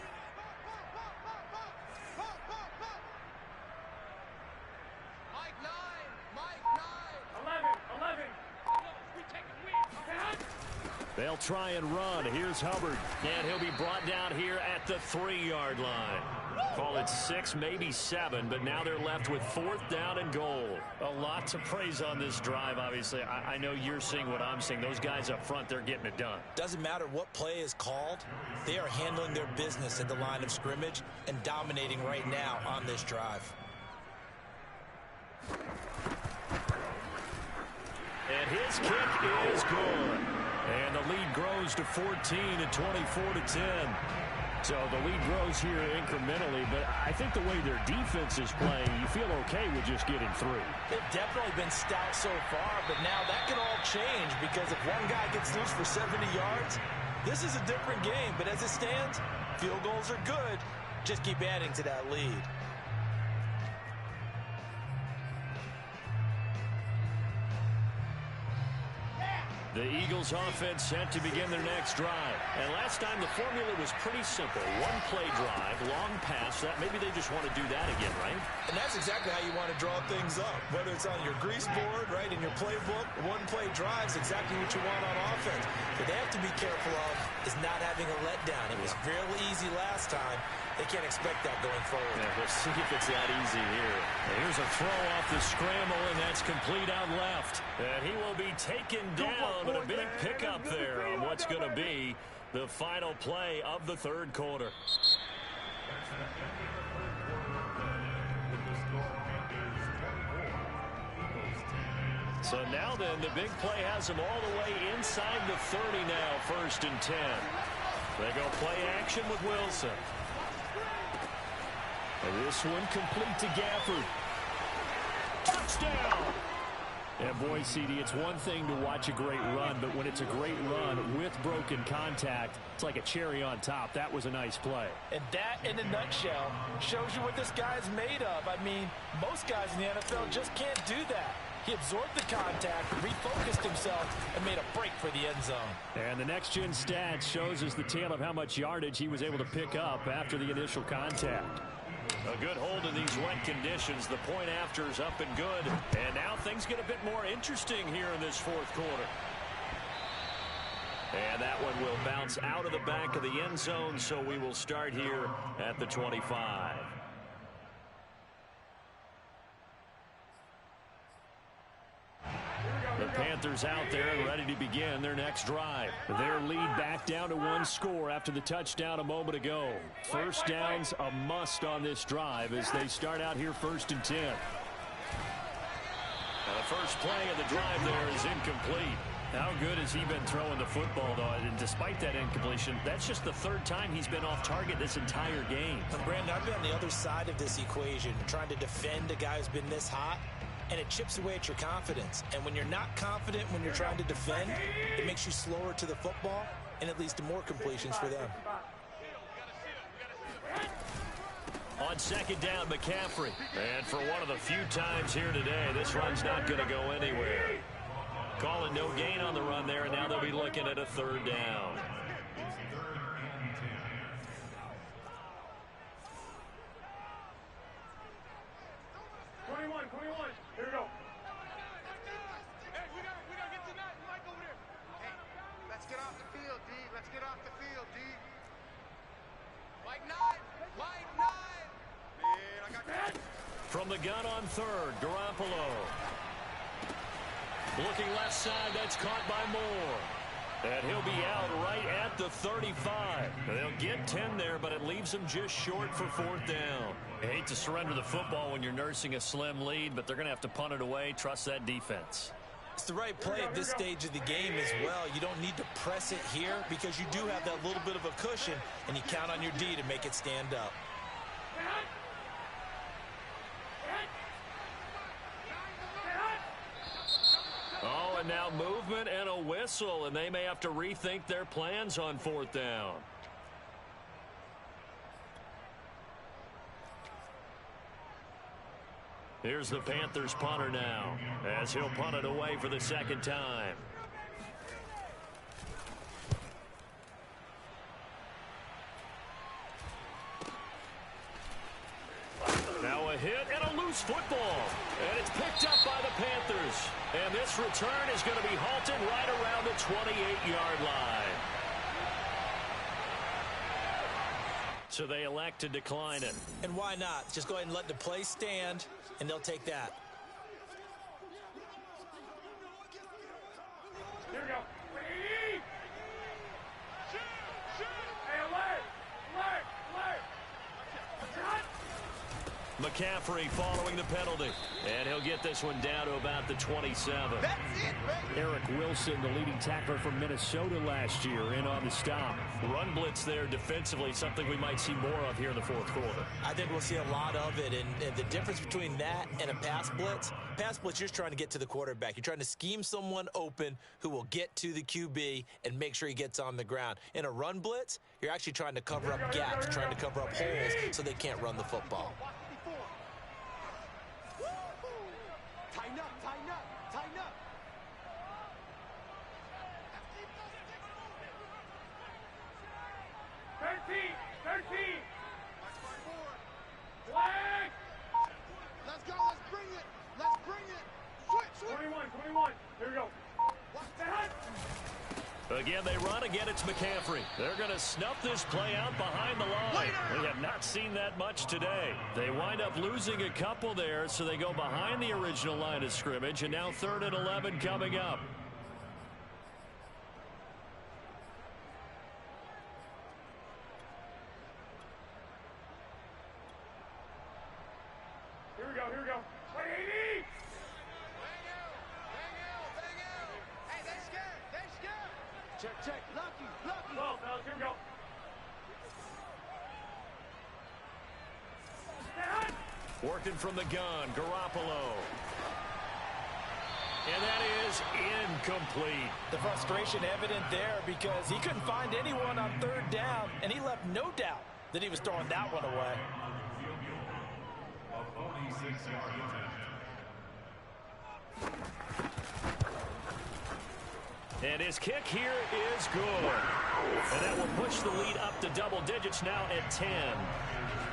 Speaker 4: Mike 9, Mike 9. 11. We take it, we.
Speaker 1: They'll try and run. Here's Hubbard. And he'll be brought down here at the 3-yard line. Call it 6, maybe 7, but now they're left with 4th down and goal. A lot to praise on this drive, obviously. I know you're seeing what I'm seeing. Those guys up front, they're getting it done.
Speaker 3: Doesn't matter what play is called. They are handling their business at the line of scrimmage and dominating right now on this drive.
Speaker 1: And his kick is good. And the lead grows to 14 at 24-10. So the lead grows here incrementally, but I think the way their defense is playing, you feel okay with just getting through.
Speaker 3: They've definitely been stout so far, but now that can all change because if one guy gets loose for 70 yards, this is a different game. But as it stands, field goals are good. Just keep adding to that lead.
Speaker 1: The Eagles offense set to begin their next drive. And last time the formula was pretty simple. One play drive, long pass. That maybe they just want to do that again, right?
Speaker 3: And that's exactly how you want to draw things up. Whether it's on your grease board, right, in your playbook, one play drive is exactly what you want on offense. What they have to be careful of is not having a letdown. It was fairly easy last time. They can't expect that going forward.
Speaker 1: Yeah, we'll see if it's that easy here. And here's a throw off the scramble, and that's complete out left. And he will be taken down, but a big pickup there on what's going to be the final play of the 3rd quarter. So now then, the big play has them all the way inside the 30 now, 1st and 10. They go play action with Wilson. And this one complete to Gafford. Touchdown! And boy, CD, it's one thing to watch a great run, but when it's a great run with broken contact, it's like a cherry on top. That was a nice play.
Speaker 3: And that, in a nutshell, shows you what this guy is made of. I mean, most guys in the NFL just can't do that. He absorbed the contact, refocused himself, and made a break for the end zone. And the next-gen stats shows us the tale of how much yardage he was able to pick up after the initial contact. A good hold in these wet conditions. The point after is up and good. And now things get a bit more interesting here in this 4th quarter. And that one will bounce out of the back of the end zone, so we will start here at the 25. The Panthers out there and ready to begin their next drive. Their lead back down to 1 score after the touchdown a moment ago. First down's a must on this drive as they start out here 1st and 10. And the first play of the drive there is incomplete. How good has he been throwing the football, though? And despite that incompletion, that's just the 3rd time he's been off target this entire game. And Brandon, I've been on the other side of this equation, trying to defend a guy who's been this hot. And it chips away at your confidence. And when you're not confident when you're trying to defend, it makes you slower to the football, and it leads to more completions for them.
Speaker 1: On 2nd down, McCaffrey. And for one of the few times here today, this run's not going to go anywhere. Calling no gain on the run there, and now they'll be looking at a 3rd down.
Speaker 4: Here we go.
Speaker 5: Hey, we gotta get to that. Mike over there. Hey, let's get off the field, D. Let's get off the field, D. Mike 9. Mike 9. Man, I got that.
Speaker 1: From the gun on 3rd, Garoppolo. Looking left side, that's caught by Moore. And he'll be out right at the 35. They'll get 10 there, but it leaves them just short for 4th down. I hate to surrender the football when you're nursing a slim lead, but they're going to have to punt it away. Trust that defense.
Speaker 3: It's the right play at this stage of the game as well. You don't need to press it here because you do have that little bit of a cushion, and you count on your D to make it stand up.
Speaker 2: Oh, and now movement and a whistle, and they may have to rethink their plans on 4th down. Here's the Panthers punter now, as he'll punt it away for the 2nd time. Now a hit and a loose football. And it's picked up by the Panthers. And this return is going to be halted right around the 28-yard line. So they elect to decline it.
Speaker 3: And why not? Just go ahead and let the play stand, and they'll take that.
Speaker 4: Here we go. Hey, alert!
Speaker 2: McCaffrey following the penalty. And he'll get this one down to about the 27.
Speaker 5: That's it, baby.
Speaker 2: Eric Wilson, the leading tackler from Minnesota last year, in on the stop. Run blitz there defensively, something we might see more of here in the 4th quarter.
Speaker 3: I think we'll see a lot of it, and the difference between that and a pass blitz, you're just trying to get to the quarterback. You're trying to scheme someone open who will get to the QB and make sure he gets on the ground. In a run blitz, you're actually trying to cover up gaps, trying to cover up holes so they can't run the football.
Speaker 5: Tighten up, tighten up, tighten up.
Speaker 4: Flag!
Speaker 5: Let's go, let's bring it. Let's bring it. Switch.
Speaker 4: 21. Here we go.
Speaker 2: Again, they run. Again, it's McCaffrey. They're going to snuff this play out behind the line. We have not seen that much today. They wind up losing a couple there, so they go behind the original line of scrimmage, and now 3rd and 11 coming up.
Speaker 4: Here we go. 180!
Speaker 5: Hey, they scared. Check. Lucky.
Speaker 4: Well, fellas, here we go.
Speaker 2: Working from the gun, Garoppolo. And that is incomplete.
Speaker 3: The frustration evident there because he couldn't find anyone on 3rd down, and he left no doubt that he was throwing that one away.
Speaker 2: And his kick here is good. And that will push the lead up to double digits now at 10.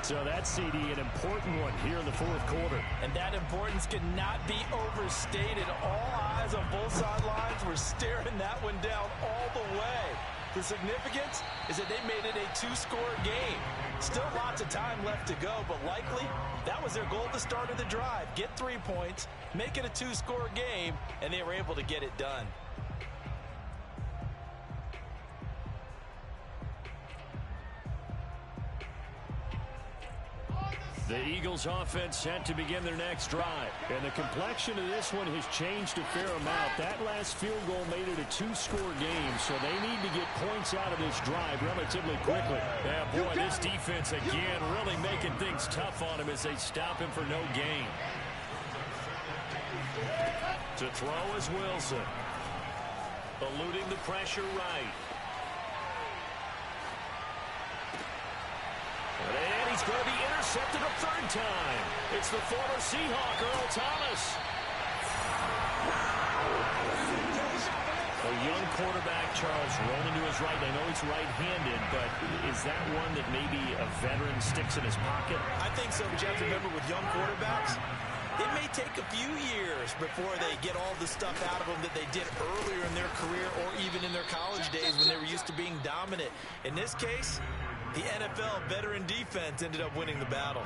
Speaker 2: So that's, CD, an important one here in the 4th quarter.
Speaker 3: And that importance cannot be overstated. All eyes on both sidelines were staring that one down all the way. The significance is that they made it a 2-score game. Still lots of time left to go, but likely that was their goal at the start of the drive. Get 3 points, make it a 2-score game, and they were able to get it done.
Speaker 2: The Eagles offense set to begin their next drive. And the complexion of this one has changed a fair amount. That last field goal made it a 2-score game, so they need to get points out of this drive relatively quickly. Yeah, boy, this defense again really making things tough on him as they stop him for no gain. To throw is Wilson. Eluding the pressure right. And he's going to be intercepted a 3rd time. It's the former Seahawk, Earl Thomas. A young quarterback, Charles, rolling to his right. I know he's right-handed, but is that one that maybe a veteran sticks in his pocket?
Speaker 3: I think so, but you have to remember with young quarterbacks, it may take a few years before they get all the stuff out of them that they did earlier in their career or even in their college days when they were used to being dominant. In this case, the NFL veteran defense ended up winning the battle.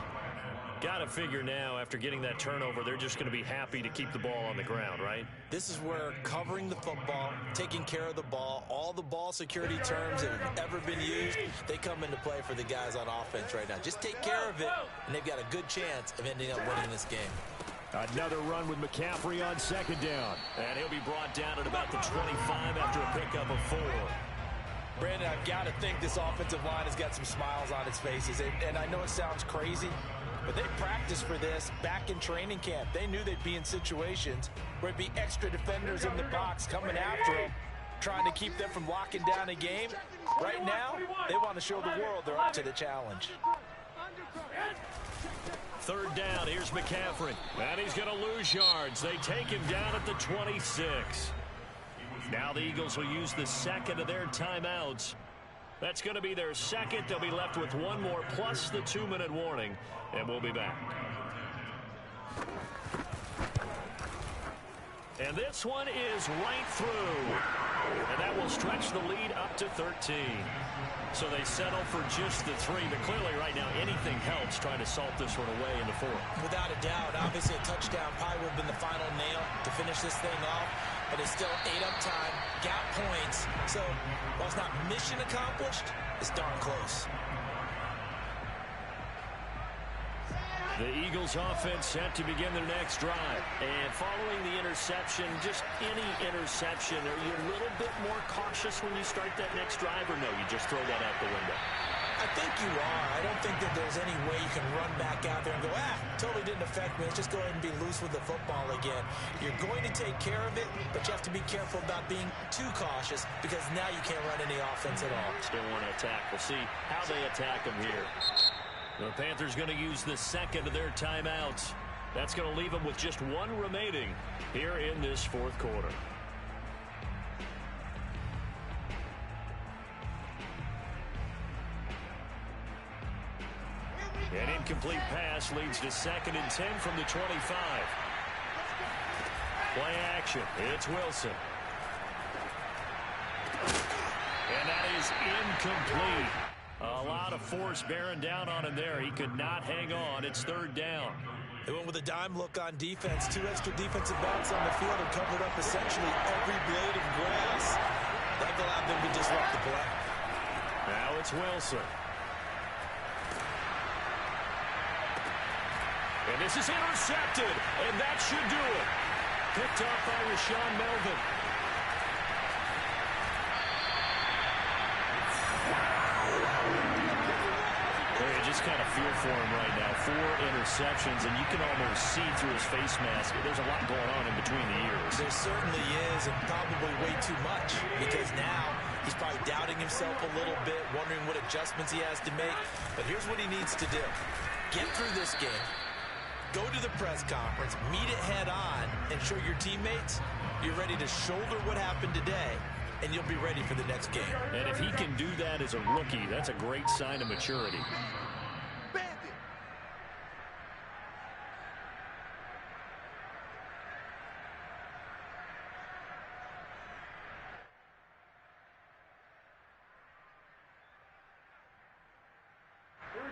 Speaker 2: Got to figure now, after getting that turnover, they're just going to be happy to keep the ball on the ground, right?
Speaker 3: This is where covering the football, taking care of the ball, all the ball security terms that have ever been used, they come into play for the guys on offense right now. Just take care of it, and they've got a good chance of ending up winning this game.
Speaker 2: Another run with McCaffrey on second down.
Speaker 1: And he'll be brought down at about the 25 after a pickup of 4.
Speaker 3: Brandon, I've got to think this offensive line has got some smiles on its faces. And I know it sounds crazy, but they practiced for this back in training camp. They knew they'd be in situations where it'd be extra defenders in the box coming after them, trying to keep them from locking down a game. Right now, they want to show the world they're up to the challenge.
Speaker 1: Third down, here's McCaffrey. And he's going to lose yards. They take him down at the 26. Now the Eagles will use the second of their timeouts. That's going to be their second. They'll be left with one more plus the 2-minute warning. And we'll be back. And this one is right through. And that will stretch the lead up to 13. So they settle for just the 3. But clearly right now anything helps trying to salt this one away in the 4th.
Speaker 3: Without a doubt, obviously a touchdown probably would have been the final nail to finish this thing off. But it's still 8 up time, got points. So while it's not mission accomplished, it's darn close.
Speaker 1: The Eagles offense set to begin their next drive. And following the interception, just any interception, are you a little bit more cautious when you start that next drive, or no, you just throw that out the window?
Speaker 3: I think you are. I don't think that there's any way you can run back out there and go, totally didn't affect me. Let's just go ahead and be loose with the football again. You're going to take care of it, but you have to be careful about being too cautious because now you can't run any offense at all.
Speaker 1: Still want to attack. We'll see how they attack them here. The Panthers going to use the second of their timeouts. That's going to leave them with just one remaining here in this 4th quarter. An incomplete pass leads to 2nd and 10 from the 25. Play action. It's Wilson. And that is incomplete. A lot of force bearing down on him there. He could not hang on. It's 3rd down.
Speaker 3: They went with a dime look on defense. 2 extra defensive backs on the field and covered up essentially every blade of grass. That allowed them to disrupt the play.
Speaker 1: Now it's Wilson. And this is intercepted. And that should do it. Picked up by Rashawn Melvin. You just kind of feel for him right now. 4 interceptions, and you can almost see through his face mask. There's a lot going on in between the ears.
Speaker 3: There certainly is, and probably way too much, because now he's probably doubting himself a little bit, wondering what adjustments he has to make. But here's what he needs to do. Get through this game. Go to the press conference, meet it head on, and show your teammates you're ready to shoulder what happened today, and you'll be ready for the next game.
Speaker 1: And if he can do that as a rookie, that's a great sign of maturity.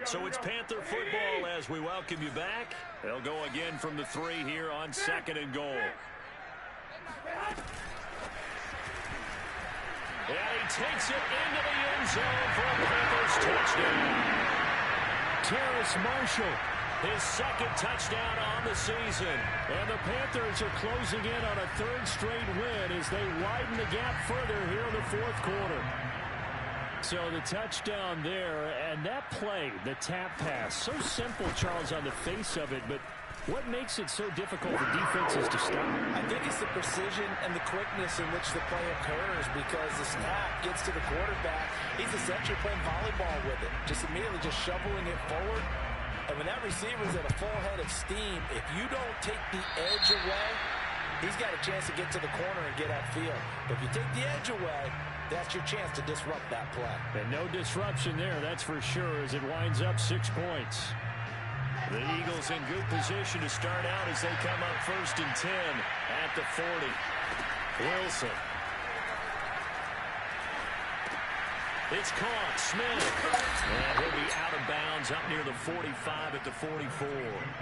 Speaker 1: So it's Panther football as we welcome you back. They'll go again from the 3 here on 2nd and goal. And he takes it into the end zone for a Panthers touchdown. Terrace Marshall, his 2nd touchdown on the season. And the Panthers are closing in on a 3rd straight win as they widen the gap further here in the 4th quarter. So the touchdown there, and that play, the tap pass, so simple, Charles, on the face of it, but what makes it so difficult for defenses to stop?
Speaker 3: I think it's the precision and the quickness in which the play occurs, because the snap gets to the quarterback. He's essentially playing volleyball with it, just immediately just shoveling it forward. And when that receiver's at a full head of steam, if you don't take the edge away, he's got a chance to get to the corner and get upfield. But if you take the edge away, that's your chance to disrupt that play.
Speaker 1: And no disruption there, that's for sure, as it winds up 6 points. The Eagles in good position to start out as they come up 1st and 10 at the 40. Wilson. It's caught. Smith. And he'll be out of bounds up near the 45 at the 44.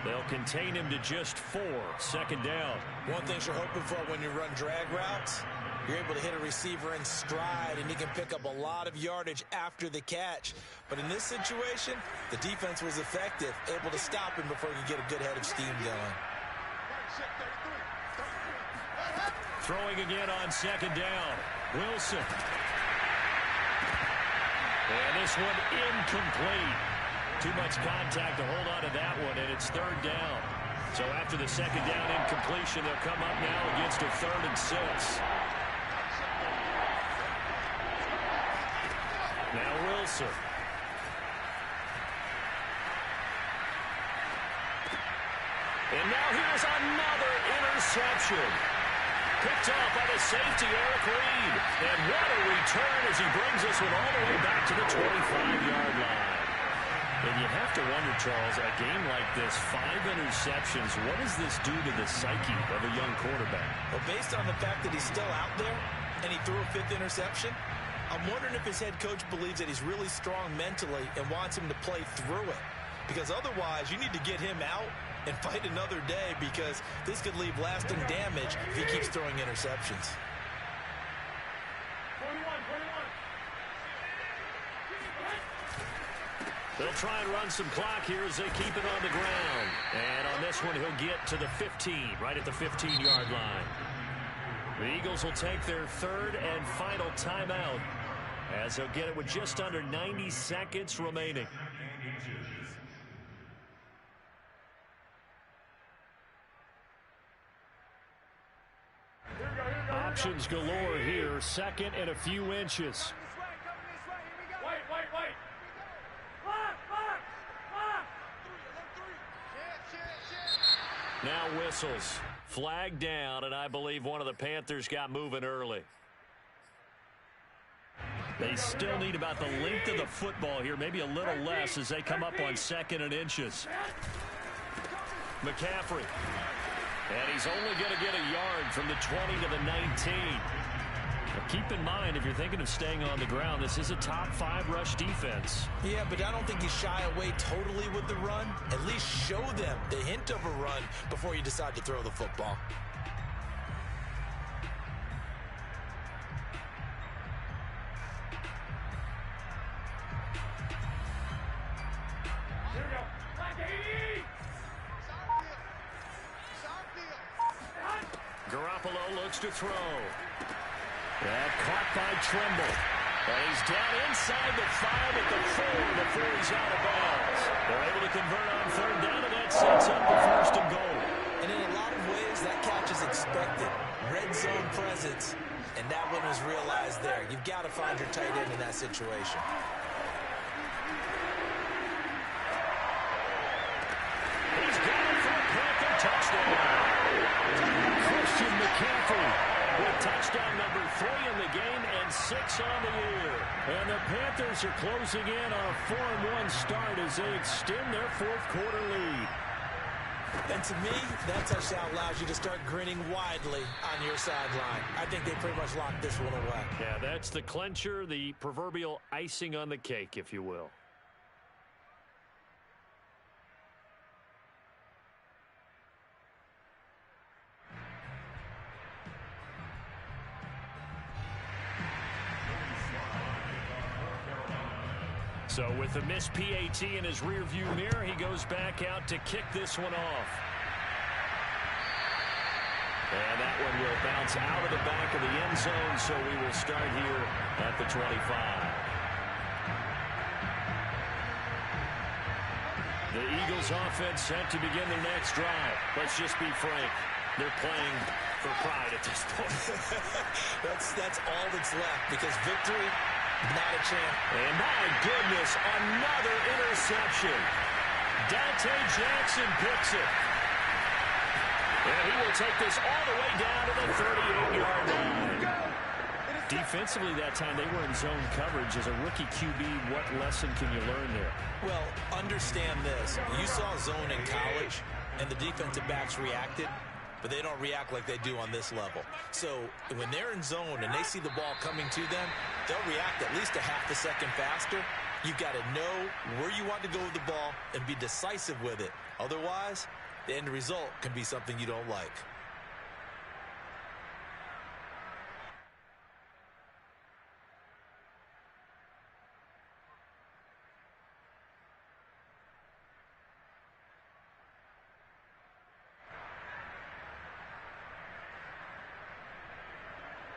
Speaker 1: They'll contain him to just 4. 2nd down.
Speaker 3: One thing you're hoping for when you run drag routes, you're able to hit a receiver in stride, and he can pick up a lot of yardage after the catch. But in this situation, the defense was effective, able to stop him before he could get a good head of steam going.
Speaker 1: Throwing again on second down. Wilson. And this one incomplete. Too much contact to hold on to that one, and it's third down. So after the second down incompletion, they'll come up now against a 3rd and 6. Now Wilson. And now here's another interception. Picked off by the safety, Eric Reed. And what a return as he brings this one all the way back to the 25-yard line. And you have to wonder, Charles, a game like this, 5 interceptions, what does this do to the psyche of a young quarterback?
Speaker 3: Well, based on the fact that he's still out there and he threw a 5th interception, I'm wondering if his head coach believes that he's really strong mentally and wants him to play through it. Because otherwise, you need to get him out and fight another day, because this could leave lasting damage if he keeps throwing interceptions.
Speaker 2: 21.
Speaker 1: They'll try and run some clock here as they keep it on the ground. And on this one, he'll get to the 15, right at the 15-yard line. The Eagles will take their 3rd and final timeout as they'll get it with just under 90 seconds remaining. Options galore here. 2nd and a few inches.
Speaker 2: Wait.
Speaker 1: Now whistles. Flag down, and I believe one of the Panthers got moving early. They still need about the length of the football here, maybe a little less as they come up on 2nd and inches. McCaffrey. And he's only going to get a yard from the 20 to the 19. Now keep in mind, if you're thinking of staying on the ground, this is a top 5 rush defense.
Speaker 3: Yeah, but I don't think you shy away totally with the run. At least show them the hint of a run before you decide to throw the football.
Speaker 1: Garoppolo looks to throw. Caught by Trimble. And he's down inside the 5 at the 4 before he's out of bounds. They're able to convert on 3rd down, and that sets up the 1st and goal.
Speaker 3: And in a lot of ways, that catch is expected. Red zone presence. And that one was realized there. You've got to find your tight end in that situation.
Speaker 1: He's got it for a Panther touchdown. Christian McCaffrey with touchdown number 3 in the game and 6 on the year. And the Panthers are closing in on a 4-1 start as they extend their 4th quarter lead.
Speaker 3: And to me, that touchdown allows you to start grinning widely on your sideline. I think they pretty much locked this one away.
Speaker 1: Yeah, that's the clincher, the proverbial icing on the cake, if you will. So with the missed PAT in his rearview mirror, he goes back out to kick this one off. And that one will bounce out of the back of the end zone, so we will start here at the 25. The Eagles offense set to begin their next drive. Let's just be frank. They're playing for pride at this point.
Speaker 3: That's all that's left, because victory, not a chance.
Speaker 1: And my goodness, another interception. Dante Jackson picks it. And he will take this all the way down to the 38-yard line. Defensively that time, they were in zone coverage. As a rookie QB, what lesson can you learn there?
Speaker 3: Well, understand this. You saw zone in college, and the defensive backs reacted, but they don't react like they do on this level. So when they're in zone and they see the ball coming to them, they'll react at least a half a second faster. You've got to know where you want to go with the ball and be decisive with it. Otherwise, the end result can be something you don't like.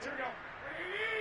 Speaker 4: Here we go. Ready?